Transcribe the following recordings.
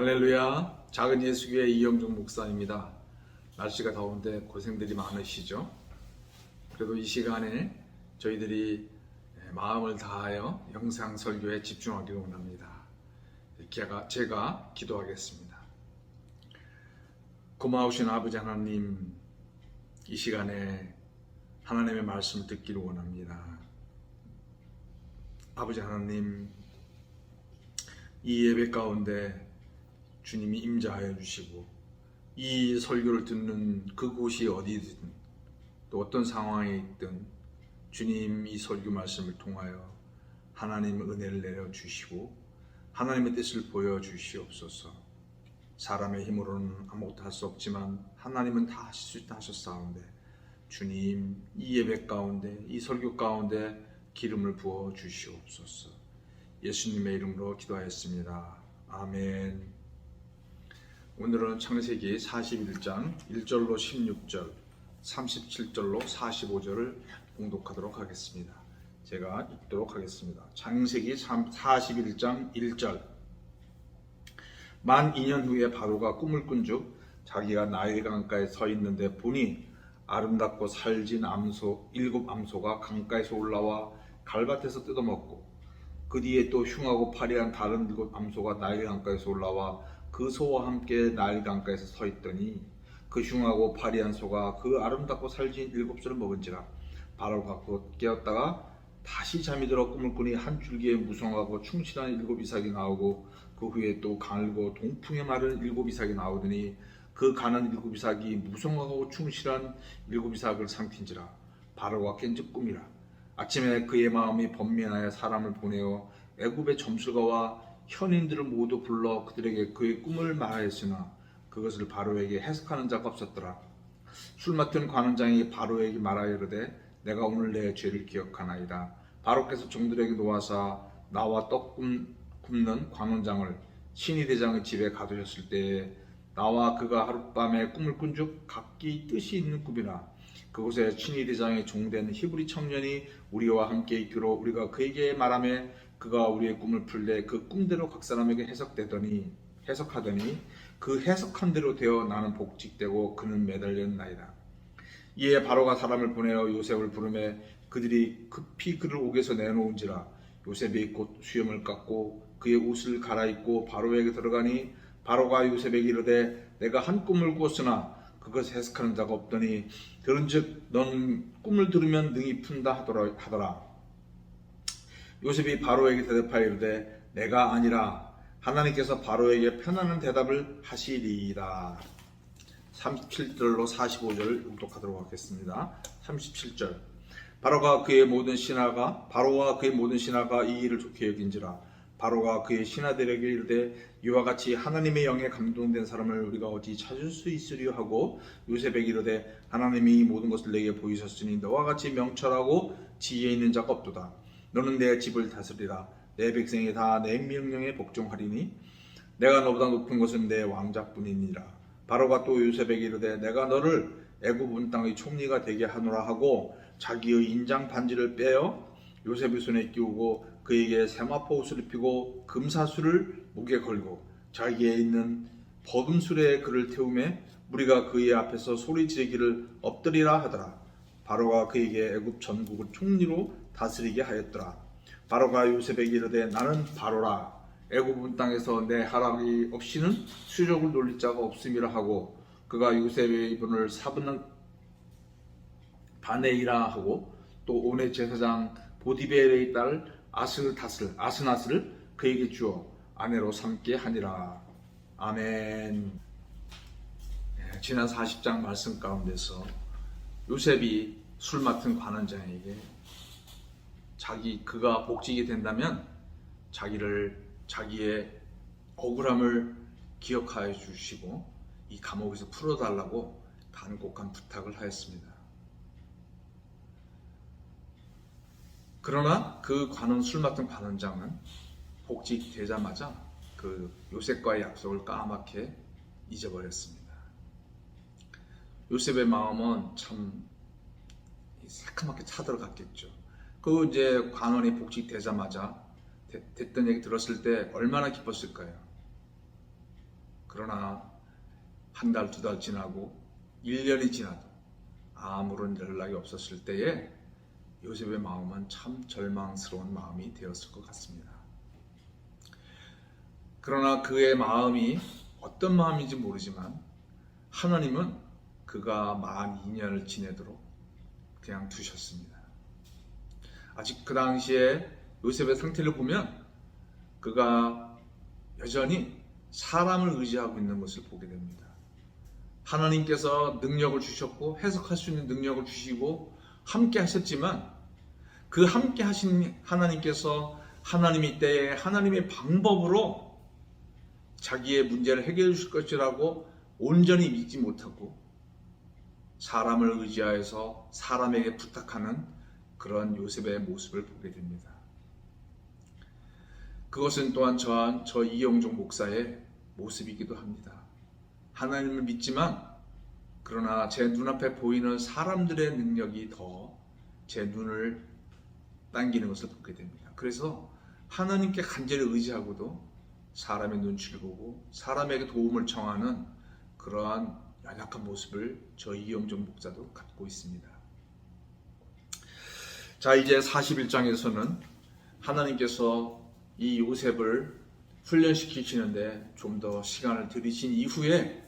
할렐루야. 작은 예수교회 이영종 목사입니다. 날씨가 더운데 고생들이 많으시죠? 그래도 이 시간에 저희들이 마음을 다하여 영상 설교에 집중하기를 원합니다. 제가 기도하겠습니다. 고마우신 아버지 하나님, 이 시간에 하나님의 말씀을 듣기를 원합니다. 아버지 하나님, 이 예배 가운데 주님이 임재하여 주시고 이 설교를 듣는 그곳이 어디든 또 어떤 상황에 있든 주님 이 설교 말씀을 통하여 하나님의 은혜를 내려주시고 하나님의 뜻을 보여주시옵소서. 사람의 힘으로는 아무것도 할 수 없지만 하나님은 다 하실 수 있다 하셨사온데 주님 이 예배 가운데 이 설교 가운데 기름을 부어 주시옵소서. 예수님의 이름으로 기도하였습니다. 아멘. 오늘은 창세기 41장 1절로 16절, 37절로 45절을 봉독하도록 하겠습니다. 제가 읽도록 하겠습니다. 창세기 41장 1절. 만 2년 후에 바로가 꿈을 꾼즉 자기가 나일 강가에 서 있는데 보니 아름답고 살진 암소 7암소가 강가에서 올라와 갈밭에서 뜯어먹고 그 뒤에 또 흉하고 파리한 다른 7암소가 나일 강가에서 올라와 그 소와 함께 나일 강가에서 서 있더니 그 흉하고 파리한 소가 그 아름답고 살진 7숫을 먹은지라. 바로가 곧 깨었다가 다시 잠이 들어 꿈을 꾸니 한 줄기에 무성하고 충실한 7이삭이 나오고 그 후에 또 가늘고 동풍에 마른 7이삭이 나오더니 그 가는 7이삭이 무성하고 충실한 7이삭을 삼킨지라. 바로가 깬즉 꿈이라. 아침에 그의 마음이 번민하여 사람을 보내어 애굽의 점술가와 현인들을 모두 불러 그들에게 그의 꿈을 말하였으나 그것을 바로에게 해석하는 자가 없었더라. 술 맡은 관원장이 바로에게 말하여 이르되 내가 오늘 내 죄를 기억하나이다. 바로께서 종들에게 놓아사 나와 떡 굽는 관원장을 신이 대장의 집에 가두셨을 때에 나와 그가 하룻밤에 꿈을 꾼즉 각기 뜻이 있는 꿈이라. 그곳에 신이 대장의 종된 히브리 청년이 우리와 함께 있기로 우리가 그에게 말하며 그가 우리의 꿈을 풀되 그 꿈대로 각 사람에게 해석하더니 그 해석한 대로 되어 나는 복직되고 그는 매달렸나이다. 이에 바로가 사람을 보내어 요셉을 부르매 그들이 급히 그를 옥에서 내놓은지라. 요셉이 곧 수염을 깎고 그의 옷을 갈아입고 바로에게 들어가니 바로가 요셉에게 이르되 내가 한 꿈을 꾸었으나 그것을 해석하는 자가 없더니 들은즉 넌 꿈을 들으면 능히 푼다 하더라. 요셉이 바로에게 대답하여 이르되 내가 아니라 하나님께서 바로에게 편안한 대답을 하시리이다. 37절로 45절을 묵독하도록 하겠습니다. 37절. 바로와 그의 모든 신하가 이 일을 좋게 여긴지라. 바로가 그의 신하들에게 이르되 이와 같이 하나님의 영에 감동된 사람을 우리가 어디 찾을 수 있으리요 하고 요셉에게 이르되 하나님이 이 모든 것을 내게 보이셨으니 너와 같이 명철하고 지혜 있는 자가 없도다. 너는 내 집을 다스리라. 내 백성이 다 내 명령에 복종하리니 내가 너보다 높은 것은 내 왕자뿐이니라. 바로가 또 요셉에게 이르되 내가 너를 애굽 온 땅의 총리가 되게 하노라 하고 자기의 인장 반지를 빼어 요셉의 손에 끼우고 그에게 세마포 옷을 입히고 금사슬을 목에 걸고 자기에 있는 버금술에 그를 태우매 무리가 그의 앞에서 소리 지르기를 엎드리라 하더라. 바로가 그에게 애굽 전국을 총리로 다스리게 하였더라. 바로가 요셉에게 이르되 나는 바로라. 애굽 온 땅에서 내 하락이 없이는 수족을 놀릴 자가 없음이라 하고 그가 요셉의 이분을 사분한 바네이라 하고 또 온의 제사장 보디베의 딸 아스나스를 그에게 주어 아내로 삼게 하니라. 아멘. 지난 40장 말씀 가운데서 요셉이 술 맡은 관원장에게 그가 복직이 된다면 자기의 억울함을 기억하여 주시고 이 감옥에서 풀어달라고 간곡한 부탁을 하였습니다. 그러나 그 술 맡은 관원장은 복직되자마자 그 요셉과의 약속을 까맣게 잊어버렸습니다. 요셉의 마음은 참 새카맣게 차들어갔겠죠. 그 이제 관원이 복직되자마자 됐던 얘기 들었을 때 얼마나 기뻤을까요? 그러나 한 달, 두 달 지나고 1년이 지나도 아무런 연락이 없었을 때에 요셉의 마음은 참 절망스러운 마음이 되었을 것 같습니다. 그러나 그의 마음이 어떤 마음인지 모르지만 하나님은 그가 만 2년을 지내도록 그냥 두셨습니다. 아직 그 당시에 요셉의 상태를 보면 그가 여전히 사람을 의지하고 있는 것을 보게 됩니다. 하나님께서 능력을 주셨고 해석할 수 있는 능력을 주시고 함께 하셨지만 그 함께 하신 하나님께서 하나님의 때에 하나님의 방법으로 자기의 문제를 해결해 주실 것이라고 온전히 믿지 못하고 사람을 의지하여서 사람에게 부탁하는 그런 요셉의 모습을 보게 됩니다. 그것은 또한 저 이영종 목사의 모습이기도 합니다. 하나님을 믿지만 그러나 제 눈앞에 보이는 사람들의 능력이 더 제 눈을 당기는 것을 보게 됩니다. 그래서 하나님께 간절히 의지하고도 사람의 눈치를 보고 사람에게 도움을 청하는 그러한 연약한 모습을 저 이영종 목사도 갖고 있습니다. 자, 이제 41장에서는 하나님께서 이 요셉을 훈련시키시는데 좀 더 시간을 들이신 이후에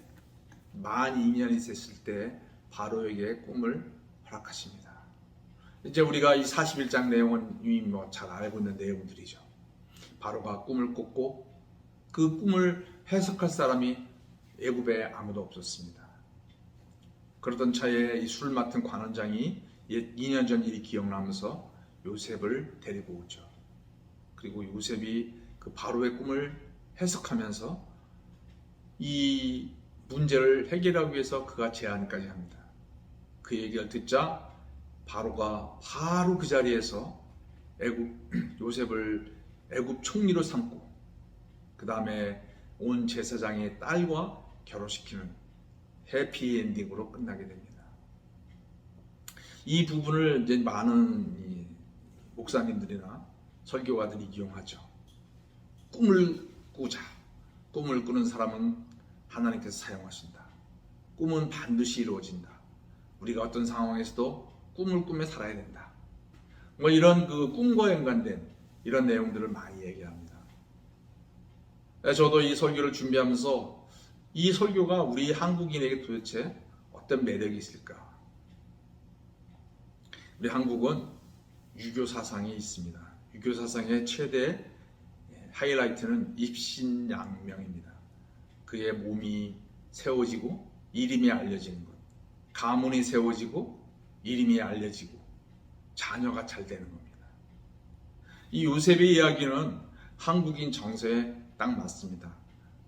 만 2년이 됐을 때 바로에게 꿈을 허락하십니다. 이제 우리가 이 41장 내용은 이미 잘 알고 있는 내용들이죠. 바로가 꿈을 꿨고 그 꿈을 해석할 사람이 애굽에 아무도 없었습니다. 그러던 차에 이 술 맡은 관원장이 2년 전 일이 기억나면서 요셉을 데리고 오죠. 그리고 요셉이 그 바로의 꿈을 해석하면서 이 문제를 해결하기 위해서 그가 제안까지 합니다. 그 얘기를 듣자 바로가 바로 그 자리에서 요셉을 애굽 총리로 삼고 그 다음에 온 제사장의 딸과 결혼시키는 해피엔딩으로 끝나게 됩니다. 이 부분을 이제 많은 목사님들이나 설교가들이 이용하죠. 꿈을 꾸자. 꿈을 꾸는 사람은 하나님께서 사용하신다. 꿈은 반드시 이루어진다. 우리가 어떤 상황에서도 꿈을 꾸며 살아야 된다. 뭐 이런 그 꿈과 연관된 이런 내용들을 많이 얘기합니다. 저도 이 설교를 준비하면서 이 설교가 우리 한국인에게 도대체 어떤 매력이 있을까? 우리 한국은 유교 사상이 있습니다. 유교 사상의 최대 하이라이트는 입신양명입니다. 그의 몸이 세워지고 이름이 알려지는 것, 가문이 세워지고 이름이 알려지고 자녀가 잘 되는 겁니다. 이 요셉의 이야기는 한국인 정서에 딱 맞습니다.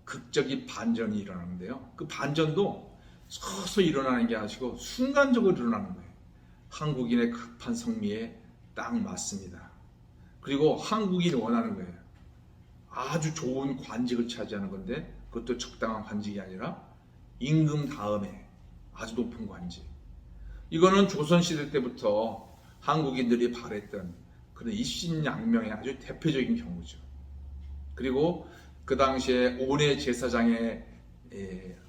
극적인 반전이 일어나는데요. 그 반전도 서서히 일어나는 게 아니고 순간적으로 일어나는 거예요. 한국인의 급한 성미에 딱 맞습니다. 그리고 한국인이 원하는 거예요. 아주 좋은 관직을 차지하는 건데 그것도 적당한 관직이 아니라 임금 다음에 아주 높은 관직. 이거는 조선시대 때부터 한국인들이 바랬던 그런 입신양명의 아주 대표적인 경우죠. 그리고 그 당시에 온해 제사장의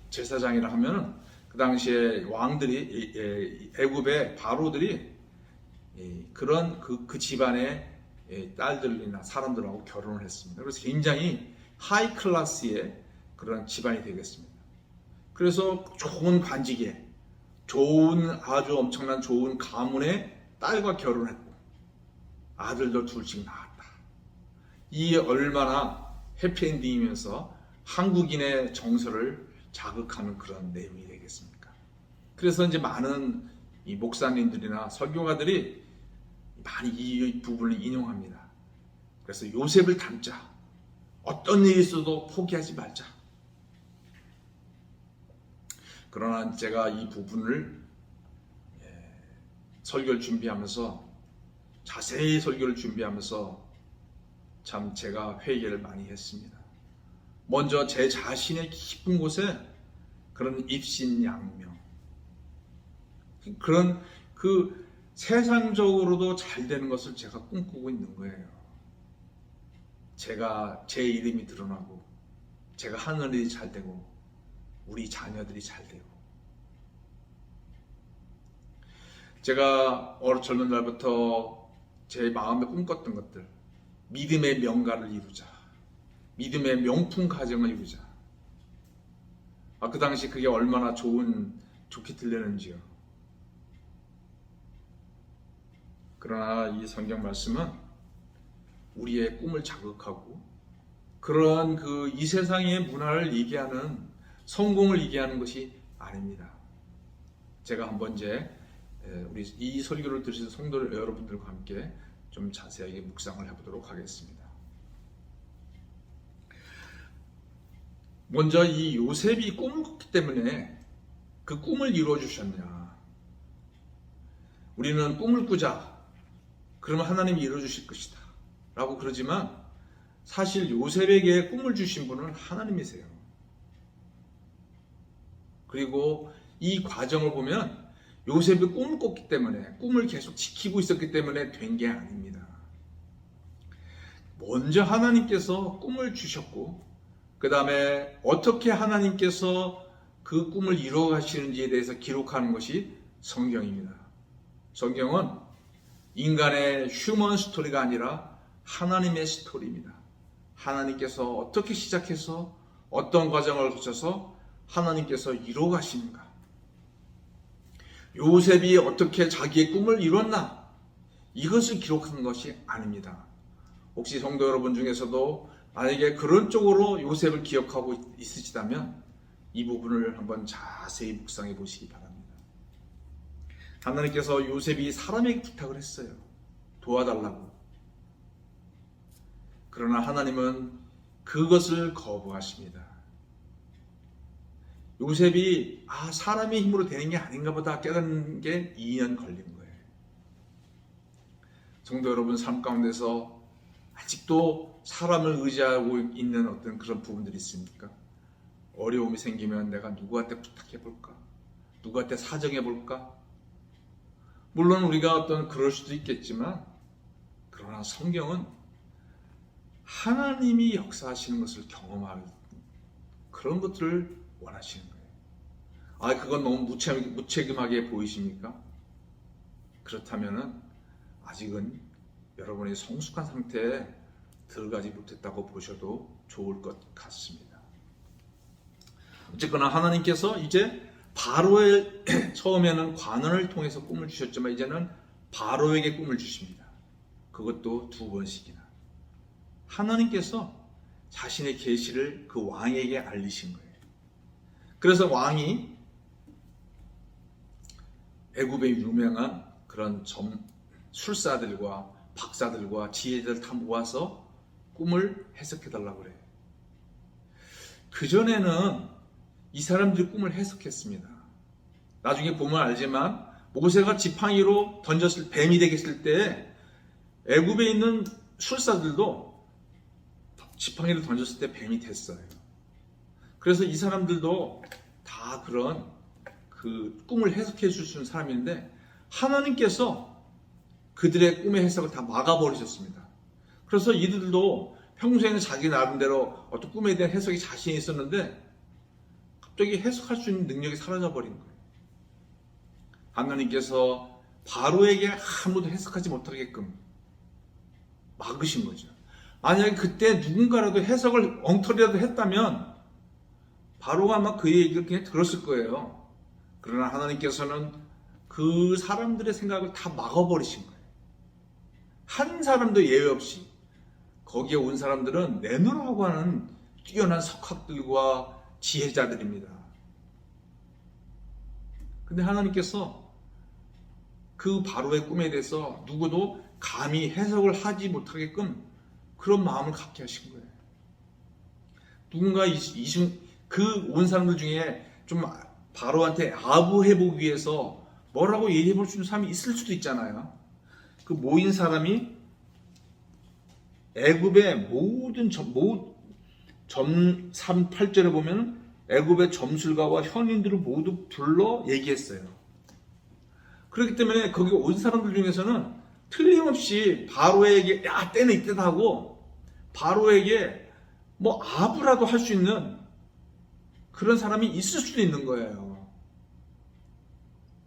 제사장이라 하면은 그 당시에 왕들이 애굽의 바로들이 그런 그 집안의 딸들이나 사람들하고 결혼을 했습니다. 그래서 굉장히 하이 클래스의 그런 집안이 되겠습니다. 그래서 좋은 관직에 좋은 아주 엄청난 좋은 가문의 딸과 결혼했고 아들도 둘씩 낳았다. 이 얼마나 해피엔딩이면서 한국인의 정서를 자극하는 그런 내용이 되겠습니까? 그래서 이제 많은 이 목사님들이나 설교가들이 많이 이 부분을 인용합니다. 그래서 요셉을 닮자. 어떤 일이 있어도 포기하지 말자. 그러나 제가 이 부분을 설교를 준비하면서 자세히 설교를 준비하면서 참 제가 회개를 많이 했습니다. 먼저 제 자신의 깊은 곳에 그런 입신양명, 그런 그 세상적으로도 잘 되는 것을 제가 꿈꾸고 있는 거예요. 제가 제 이름이 드러나고 제가 하는 일이 잘 되고 우리 자녀들이 잘 되고. 제가 젊은 날부터 제 마음에 꿈꿨던 것들, 믿음의 명가를 이루자, 믿음의 명품 가정을 이루자. 그 당시 그게 얼마나 좋게 들렸는지요. 그러나 이 성경 말씀은 우리의 꿈을 자극하고 그런 이 세상의 문화를 얘기하는, 성공을 얘기하는 것이 아닙니다. 제가 한번 우리 이 설교를 들으신 성도 여러분들과 함께 좀 자세하게 묵상을 해보도록 하겠습니다. 먼저 이 요셉이 꿈을 꿨기 때문에 그 꿈을 이루어 주셨냐. 우리는 꿈을 꾸자, 그러면 하나님이 이루어 주실 것이다 라고 그러지만 사실 요셉에게 꿈을 주신 분은 하나님이세요. 그리고 이 과정을 보면 요셉이 꿈을 꿨기 때문에, 꿈을 계속 지키고 있었기 때문에 된 게 아닙니다. 먼저 하나님께서 꿈을 주셨고 그 다음에 어떻게 하나님께서 그 꿈을 이루어 가시는지에 대해서 기록하는 것이 성경입니다. 성경은 인간의 휴먼 스토리가 아니라 하나님의 스토리입니다. 하나님께서 어떻게 시작해서 어떤 과정을 거쳐서 하나님께서 이루어 가시는가. 요셉이 어떻게 자기의 꿈을 이뤘나, 이것을 기록하는 것이 아닙니다. 혹시 성도 여러분 중에서도 만약에 그런 쪽으로 요셉을 기억하고 있으시다면 이 부분을 한번 자세히 묵상해 보시기 바랍니다. 하나님께서 요셉이 사람에게 부탁을 했어요. 도와달라고. 그러나 하나님은 그것을 거부하십니다. 요셉이 사람의 힘으로 되는 게 아닌가 보다 깨닫는 게 2년 걸린 거예요. 성도 여러분, 삶 가운데서 아직도 사람을 의지하고 있는 어떤 그런 부분들이 있습니까? 어려움이 생기면 내가 누구한테 부탁해 볼까? 누구한테 사정해 볼까? 물론 우리가 그럴 수도 있겠지만, 그러나 성경은 하나님이 역사하시는 것을 경험할 그런 것들을 원하시는 거예요. 그건 너무 무책임하게 보이십니까? 그렇다면 아직은 여러분이 성숙한 상태에 들어가지 못했다고 보셔도 좋을 것 같습니다. 어쨌거나 하나님께서 이제 바로의 처음에는 관원을 통해서 꿈을 주셨지만 이제는 바로에게 꿈을 주십니다. 그것도 2번씩이나. 하나님께서 자신의 계시를 그 왕에게 알리신 거예요. 그래서 왕이 애굽의 유명한 그런 술사들과 박사들과 지혜들을 다 모아서 꿈을 해석해달라고 그래요. 그전에는 이 사람들이 꿈을 해석했습니다. 나중에 보면 알지만 모세가 지팡이로 던졌을 뱀이 되겠을 때 애굽에 있는 술사들도 지팡이를 던졌을 때 뱀이 됐어요. 그래서 이 사람들도 다 그런 그 꿈을 해석해 줄 수 있는 사람인데 하나님께서 그들의 꿈의 해석을 다 막아버리셨습니다. 그래서 이들도 평소에는 자기 나름대로 어떤 꿈에 대한 해석이 자신이 있었는데 갑자기 해석할 수 있는 능력이 사라져버린 거예요. 하나님께서 바로에게 아무도 해석하지 못하게끔 막으신 거죠. 만약에 그때 누군가라도 해석을 엉터리라도 했다면 바로가 아마 그의 얘기를 그냥 들었을 거예요. 그러나 하나님께서는 그 사람들의 생각을 다 막아버리신 거예요. 한 사람도 예외 없이 거기에 온 사람들은 내노라고 하는 뛰어난 석학들과 지혜자들입니다. 근데 하나님께서 그 바로의 꿈에 대해서 누구도 감히 해석을 하지 못하게끔 그런 마음을 갖게 하신 거예요. 누군가 그 온 사람들 중에 좀 바로한테 아부해보기 위해서 뭐라고 얘기해볼 수 있는 사람이 있을 수도 있잖아요. 그 모인 사람이 애굽의 모든 3.8절에 보면 애굽의 점술가와 현인들을 모두 불러 얘기했어요. 그렇기 때문에 거기 온 사람들 중에서는 틀림없이 바로에게 때는 이때다 하고 바로에게 아부라도 할 수 있는 그런 사람이 있을 수도 있는 거예요.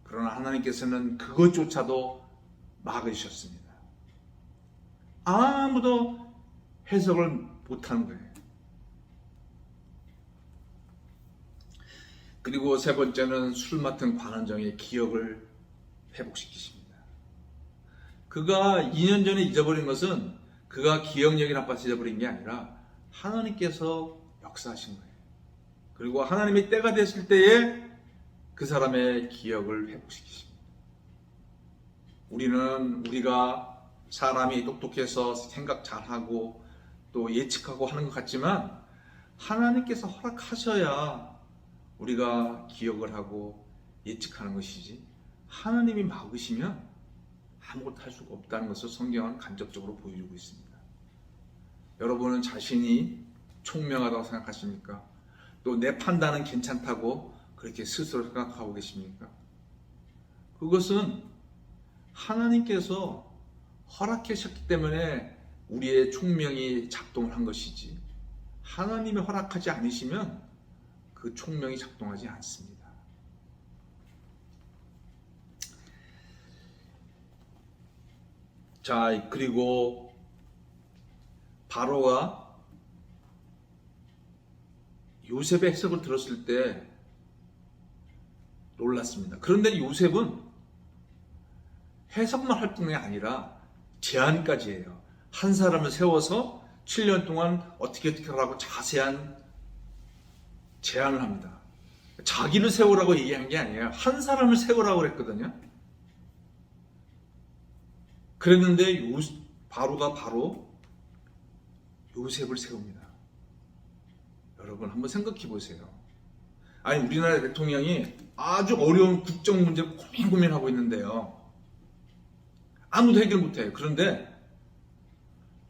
그러나 하나님께서는 그것조차도 막으셨습니다. 아무도 해석을 못하는 거예요. 그리고 세 번째는 술 맡은 관원장의 기억을 회복시키십니다. 그가 2년 전에 잊어버린 것은 그가 기억력이 나빠서 잊어버린 게 아니라 하나님께서 역사하신 거예요. 그리고 하나님의 때가 됐을 때에 그 사람의 기억을 회복시키십니다. 우리가 사람이 똑똑해서 생각 잘하고 또 예측하고 하는 것 같지만 하나님께서 허락하셔야 우리가 기억을 하고 예측하는 것이지, 하나님이 막으시면 아무것도 할 수가 없다는 것을 성경은 간접적으로 보여주고 있습니다. 여러분은 자신이 총명하다고 생각하십니까? 또 내 판단은 괜찮다고 그렇게 스스로 생각하고 계십니까? 그것은 하나님께서 허락하셨기 때문에 우리의 총명이 작동을 한 것이지, 하나님이 허락하지 않으시면 그 총명이 작동하지 않습니다. 자, 그리고 바로가 요셉의 해석을 들었을 때 놀랐습니다. 그런데 요셉은 해석만 할 뿐이 아니라 제안까지 해요. 한 사람을 세워서 7년 동안 어떻게 하라고 자세한 제안을 합니다. 자기를 세우라고 얘기한 게 아니에요. 한 사람을 세우라고 그랬거든요. 그랬는데 바로가 바로 요셉을 세웁니다. 여러분 한번 생각해 보세요. 아니, 우리나라 대통령이 아주 어려운 국정 문제를 고민하고 있는데요. 아무도 해결 못해요. 그런데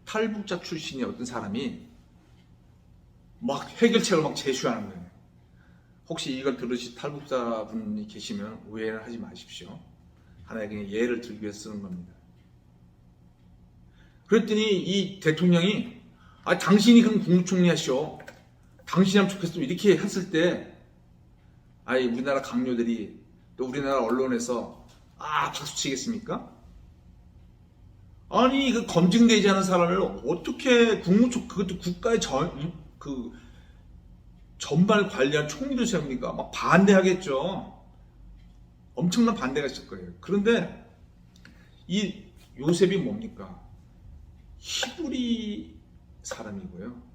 탈북자 출신의 어떤 사람이 막 해결책을 막 제시하는 거예요. 혹시 이걸 들으신 탈북자 분이 계시면 오해는 하지 마십시오. 하나의 그냥 예를 들기 위해서 쓰는 겁니다. 그랬더니 이 대통령이 당신이 그럼 국무총리 하시오. 당신이 하면 좋겠어. 이렇게 했을 때 우리나라 강요들이 또 우리나라 언론에서 박수 치겠습니까? 아니, 그 검증되지 않은 사람을 어떻게 그것도 국가의 전반을 관리한 총리로 세웁니까? 막 반대하겠죠. 엄청난 반대가 있을 거예요. 그런데 이 요셉이 뭡니까? 히브리 사람이고요.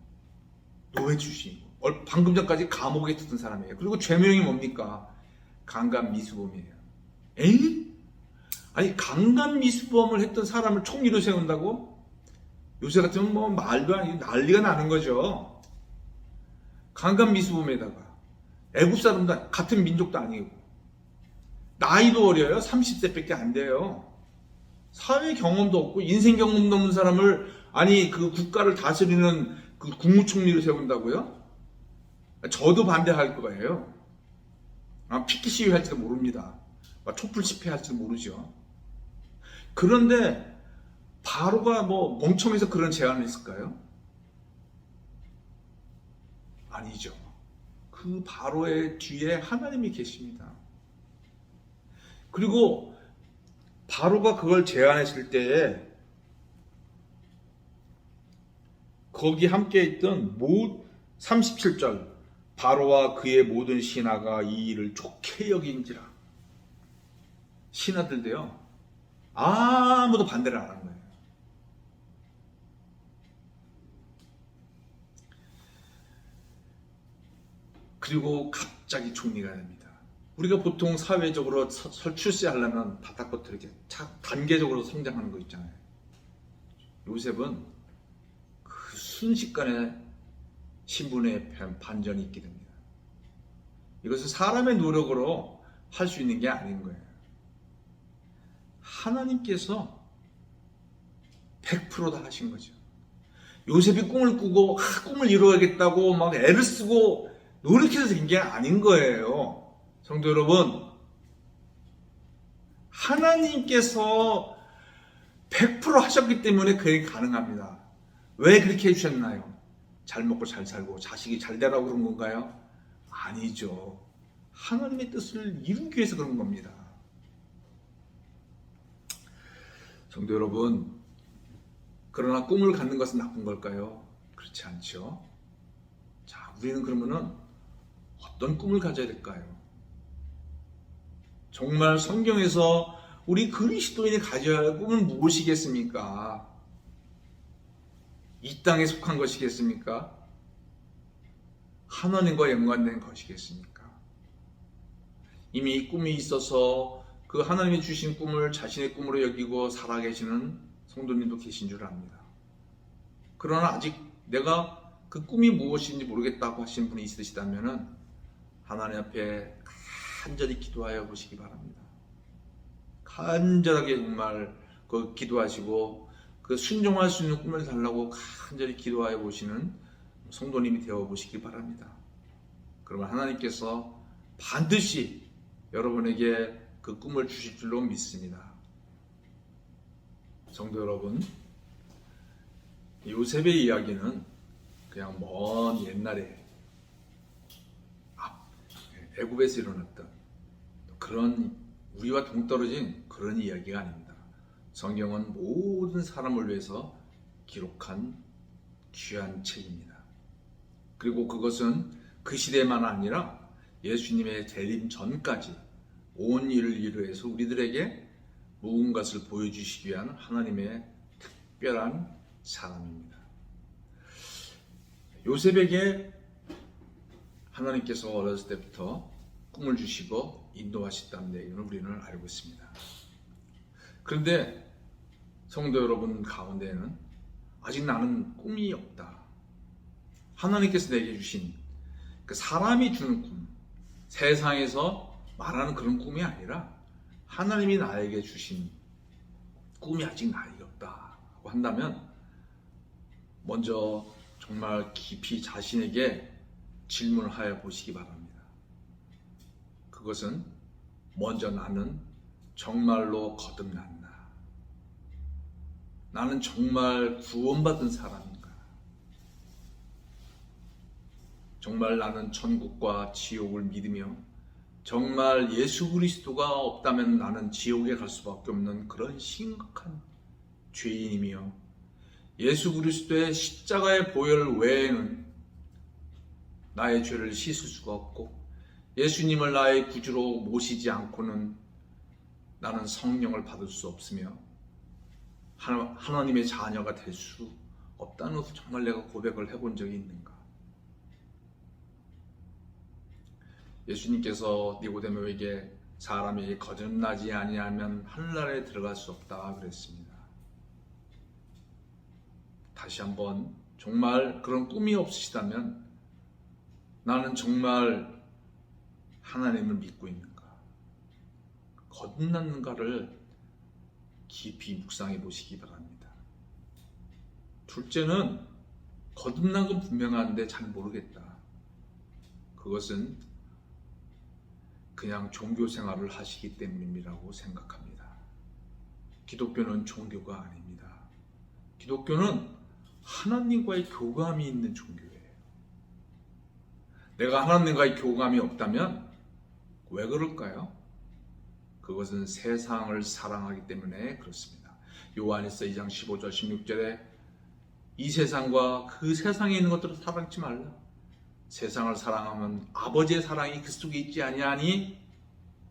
노예 출신이고 방금 전까지 감옥에 있던 사람이에요. 그리고 죄명이 뭡니까? 강간미수범이에요. 에이? 아니, 강간미수범을 했던 사람을 총리로 세운다고? 요새 같으면 뭐 말도 아니고 난리가 나는 거죠. 강간미수범에다가 애국 사람도 같은 민족도 아니고 나이도 어려요. 30세밖에 안 돼요. 사회 경험도 없고 인생 경험도 없는 사람을 그 국가를 다스리는 그 국무총리로 세운다고요? 저도 반대할 거예요. 피켓 시위 할지도 모릅니다. 촛불 집회 할지도 모르죠. 그런데 바로가 뭐 멍청해서 그런 제안을 했을까요? 아니죠. 그 바로의 뒤에 하나님이 계십니다. 그리고 바로가 그걸 제안했을 때에 거기 함께 있던 37절, 바로와 그의 모든 신하가 이 일을 좋게 여긴지라. 신하들도요, 아무도 반대를 안 한 거예요. 그리고 갑자기 총리가 됩니다. 우리가 보통 사회적으로 출세하려면 바닥부터 이렇게 단계적으로 성장하는 거 있잖아요. 요셉은 그 순식간에 신분의 반전이 있게 됩니다. 이것은 사람의 노력으로 할 수 있는 게 아닌 거예요. 하나님께서 100% 다 하신 거죠. 요셉이 꿈을 꾸고 꿈을 이루어야겠다고 막 애를 쓰고 노력해서 된 게 아닌 거예요. 성도 여러분, 하나님께서 100% 하셨기 때문에 그게 가능합니다. 왜 그렇게 해주셨나요? 잘 먹고 잘 살고 자식이 잘 되라고 그런 건가요? 아니죠. 하나님의 뜻을 이루기 위해서 그런 겁니다. 성도 여러분, 그러나 꿈을 갖는 것은 나쁜 걸까요? 그렇지 않죠. 자, 우리는 그러면은 어떤 꿈을 가져야 될까요? 정말 성경에서 우리 그리스도인이 가져야 할 꿈은 무엇이겠습니까? 이 땅에 속한 것이겠습니까? 하나님과 연관된 것이겠습니까? 이미 꿈이 있어서 그 하나님이 주신 꿈을 자신의 꿈으로 여기고 살아계시는 성도님도 계신 줄 압니다. 그러나 아직 내가 그 꿈이 무엇인지 모르겠다고 하신 분이 있으시다면 하나님 앞에 간절히 기도하여 보시기 바랍니다. 간절하게 정말 그 기도하시고 그 순종할 수 있는 꿈을 달라고 간절히 기도하여 보시는 성도님이 되어 보시기 바랍니다. 그러면 하나님께서 반드시 여러분에게 그 꿈을 주실 줄로 믿습니다. 성도 여러분, 요셉의 이야기는 그냥 먼 옛날에 애굽에서 일어났던 그런 우리와 동떨어진 그런 이야기가 아닙니다. 성경은 모든 사람을 위해서 기록한 귀한 책입니다. 그리고 그것은 그 시대만 아니라 예수님의 재림 전까지 온 일을 이루어서 우리들에게 모든 것을 보여주시기 위한 하나님의 특별한 사람입니다. 요셉에게 하나님께서 어렸을 때부터 꿈을 주시고 인도하셨다는 얘기는 우리는 알고 있습니다. 그런데 성도 여러분 가운데는 아직 나는 꿈이 없다. 하나님께서 내게 주신 그 사람이 주는 꿈, 세상에서 말하는 그런 꿈이 아니라 하나님이 나에게 주신 꿈이 아직 나에게 없다고 한다면 먼저 정말 깊이 자신에게 질문을 하여 보시기 바랍니다. 그것은 먼저 나는 정말로 거듭났나? 나는 정말 구원받은 사람인가? 정말 나는 천국과 지옥을 믿으며 정말 예수 그리스도가 없다면 나는 지옥에 갈 수밖에 없는 그런 심각한 죄인이며 예수 그리스도의 십자가의 보혈 외에는 나의 죄를 씻을 수가 없고 예수님을 나의 구주로 모시지 않고는 나는 성령을 받을 수 없으며 하나님의 자녀가 될 수 없다는 것을 정말 내가 고백을 해본 적이 있는가? 예수님께서 니고데모에게 사람이 거듭나지 아니하면 하늘나라에 들어갈 수 없다 그랬습니다. 다시 한번 정말 그런 꿈이 없으시다면 나는 정말 하나님을 믿고 있는가? 거듭났는가를 깊이 묵상해 보시기 바랍니다. 둘째는 거듭난 건 분명한데 잘 모르겠다. 그것은 그냥 종교 생활을 하시기 때문이라고 생각합니다. 기독교는 종교가 아닙니다. 기독교는 하나님과의 교감이 있는 종교예요. 내가 하나님과의 교감이 없다면 왜 그럴까요? 그것은 세상을 사랑하기 때문에 그렇습니다. 요한일서 2장 15절 16절에 이 세상과 그 세상에 있는 것들을 사랑하지 말라. 세상을 사랑하면 아버지의 사랑이 그 속에 있지 아니하니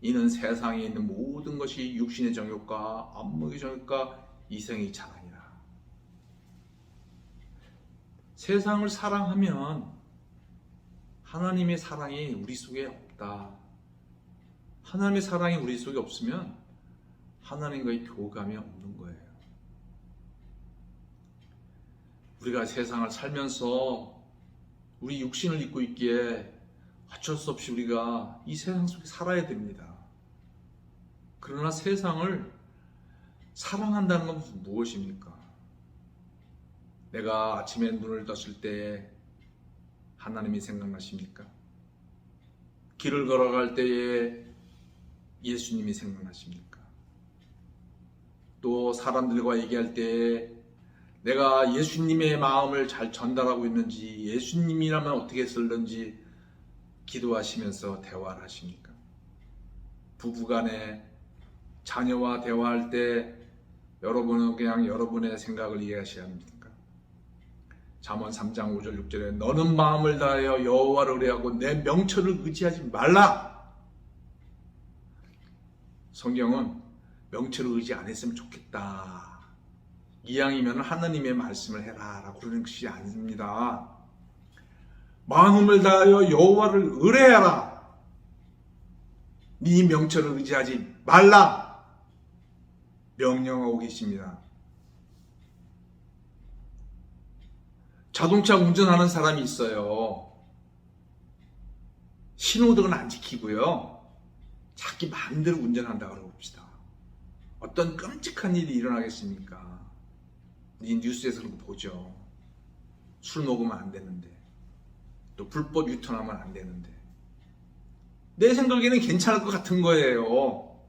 이는 세상에 있는 모든 것이 육신의 정욕과 안목의 정욕과 이생의 자랑이라. 세상을 사랑하면 하나님의 사랑이 우리 속에 없다. 하나님의 사랑이 우리 속에 없으면 하나님과의 교감이 없는 거예요. 우리가 세상을 살면서 우리 육신을 입고 있기에 어쩔 수 없이 우리가 이 세상 속에 살아야 됩니다. 그러나 세상을 사랑한다는 건 무엇입니까? 내가 아침에 눈을 떴을 때 하나님이 생각나십니까? 길을 걸어갈 때에 예수님이 생각나십니까? 또 사람들과 얘기할 때에 내가 예수님의 마음을 잘 전달하고 있는지, 예수님이라면 어떻게 쓸는지 기도하시면서 대화를 하십니까? 부부간에 자녀와 대화할 때 여러분은 그냥 여러분의 생각을 이해하셔야 합니까? 잠언 3장 5절 6절에 너는 마음을 다하여 여호와를 의뢰하고 내 명철을 의지하지 말라. 성경은 명철을 의지 안 했으면 좋겠다. 이왕이면 하나님의 말씀을 해라 라고 그러는 것이 아닙니다. 마음을 다하여 여호와를 의뢰하라. 네 명철을 의지하지 말라. 명령하고 계십니다. 자동차 운전하는 사람이 있어요. 신호등은 안 지키고요. 자기 마음대로 운전한다고 봅시다. 어떤 끔찍한 일이 일어나겠습니까? 이 뉴스에서 그런 거 보죠. 술 먹으면 안 되는데, 또 불법 유턴하면 안 되는데, 내 생각에는 괜찮을 것 같은 거예요.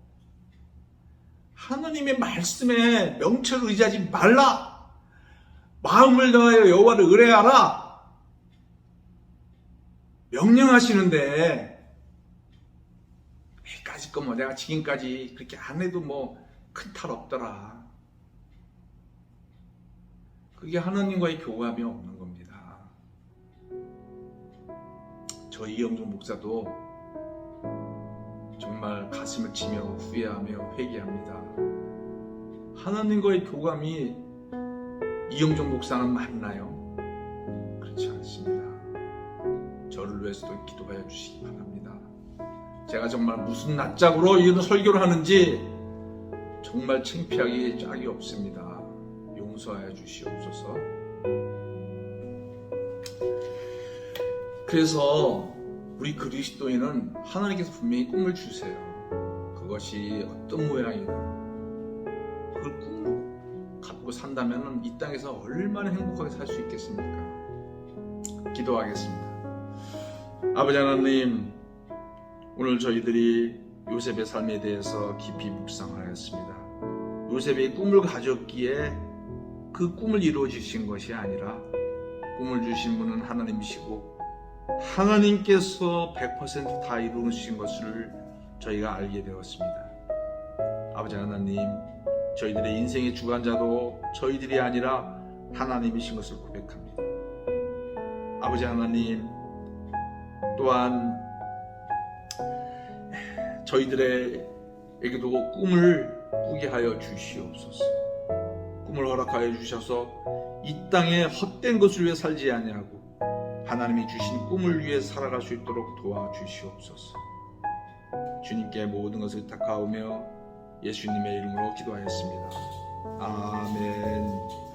하나님의 말씀에 명철을 의지하지 말라. 마음을 다하여 여호와를 의뢰하라. 명령하시는데, 까짓 거 내가 지금까지 그렇게 안 해도 큰 탈 없더라. 그게 하나님과의 교감이 없는 겁니다. 저 이영종 목사도 정말 가슴을 치며 후회하며 회개합니다. 하나님과의 교감이 이영종 목사는 맞나요? 그렇지 않습니다. 저를 위해서도 기도하여 주시기 바랍니다. 제가 정말 무슨 낯짝으로 이런 설교를 하는지 정말 창피하기 짝이 없습니다. 용서하여 주시옵소서. 그래서 우리 그리스도인은 하나님께서 분명히 꿈을 주세요. 그것이 어떤 모양이든 그걸 꿈으로 갖고 산다면 이 땅에서 얼마나 행복하게 살 수 있겠습니까? 기도하겠습니다. 아버지 하나님, 오늘 저희들이 요셉의 삶에 대해서 깊이 묵상하였습니다. 요셉이 꿈을 가졌기에 그 꿈을 이루어 주신 것이 아니라 꿈을 주신 분은 하나님이시고 하나님께서 100% 다 이루어 주신 것을 저희가 알게 되었습니다. 아버지 하나님, 저희들의 인생의 주관자도 저희들이 아니라 하나님이신 것을 고백합니다. 아버지 하나님, 또한 저희들에게도 꿈을 꾸게 하여 주시옵소서. 꿈을 허락하여 주셔서 이 땅에 헛된 것을 위해 살지 아니하고 하나님이 주신 꿈을 위해 살아갈 수 있도록 도와주시옵소서. 주님께 모든 것을 탁하오며 예수님의 이름으로 기도하였습니다. 아멘.